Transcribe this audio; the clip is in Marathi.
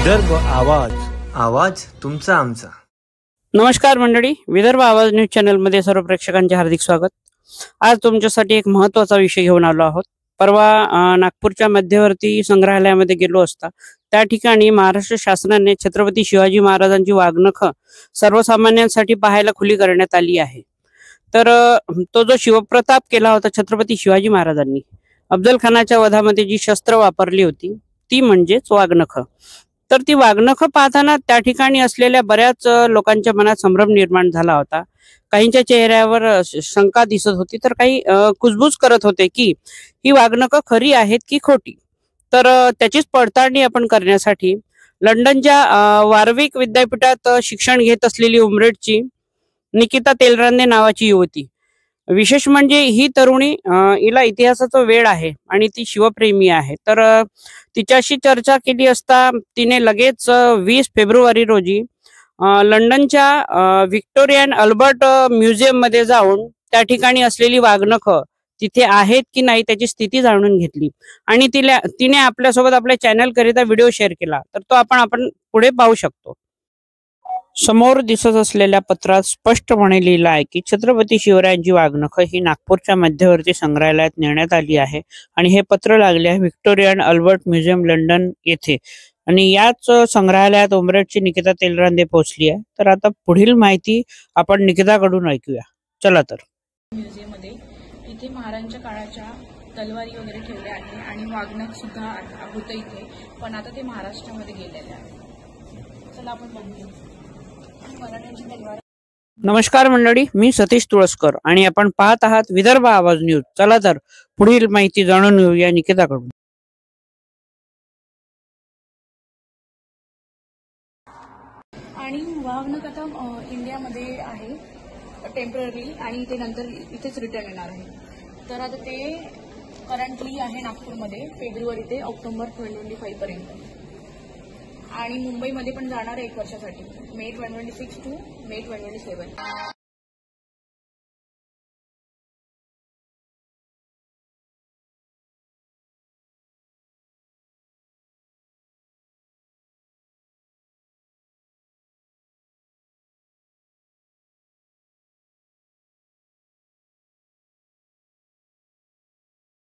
विदर्भ आवाज, आवाज तुमचा आमचा। नमस्कार मंडळी, विदर्भ आवाज न्यूज चॅनल मध्ये सर्व प्रेक्षकांचे हार्दिक स्वागत। आज तुमच्यासाठी एक महत्त्वाचा विषय घेऊन आलो आहोत। परवा नागपूरच्या मध्यवर्ती संग्रहालयामध्ये गेलो असता त्या ठिकाणी महाराष्ट्र शासनाने छत्रपती शिवाजी महाराजांची वाघनख सर्वसामान्यांसाठी पाहायला खुली करण्यात आली आहे। तर तो जो शिवप्रताप केला होता छत्रपती शिवाजी महाराजांनी अफजल खानाच्या वधामध्ये जी शस्त्र वापरली होती ती म्हणजेच वाघनख। तर ती वाघनख पाहताना त्या ठिकाणी असलेल्या बऱ्याच लोकांच्या मनात संभ्रम निर्माण झाला होता। काहींच्या चेहऱ्यावर शंका दिसत होती, तर काही कुजबूज करत होते की ही वाघनख खरी आहेत की खोटी। तर त्याचीच पडताळणी आपण करण्यासाठी लंडनच्या वारविक विद्यापीठात शिक्षण घेत असलेली उमरेडची निकिता तेलरांदे नावाची युवती, विशेष म्हणजे ही तरुणी हिला इतिहासाचा वेळ आहे आणि ती शिवप्रेमी आहे। तर तिच्याशी चर्चा केली असता तिने लगेच 20 फेब्रुवारी रोजी लंडनच्या व्हिक्टोरियन अल्बर्ट म्युझियम मध्ये जाऊन त्या ठिकाणी असलेली वाघनख तिथे आहेत की नाही त्याची स्थिती जाणून घेतली आणि तिने आपल्यासोबत आपल्या चॅनल करिता व्हिडिओ शेअर केला। तर तो आपण पुढे पाहू शकतो। समोर दिसत असलेल्या पत्रात स्पष्टपणे लिहिलं आहे की छत्रपती शिवरायांची वाघनख ही नागपूरच्या मध्यवर्ती संग्रहालयात नेण्यात आली आहे आणि हे पत्र लागले आहे व्हिक्टोरियन अल्बर्ट म्युझियम लंडन येथे आणि याच संग्रहालयात उमरेडची निकिता तेलरांदे पोहोचली आहे। तर आता पुढील माहिती आपण निकिताकडून ऐकूया। चला तर। म्युझियम मध्ये इथे महाराजांच्या काळाच्या तलवारी वगैरे ठेवल्या आहे आणि वाघनख सुद्धा होतं इथे, पण आता ते महाराष्ट्रामध्ये गेलेले आहे। चला आपण बघूया। नमस्कार मंडळी, मी सतीश तुळसकर आणि आपण पाहत आहात विदर्भ आवाज न्यूज। चला तर पुढील माहिती जाणून घेऊया निकिताकडून। आणि वाघनख आता इंडियामध्ये आहे टेम्पररी आणि ते नंतर इथेच रिटर्न येणार आहे। तर आता ते करंटली आहे नागपूरमध्ये फेब्रुवारी ते ऑक्टोबर 2025 पर्यंत आणि मुंबईमध्ये पण जाणार आहे 1 वर्षासाठी, मे 2026 टू मे 2027।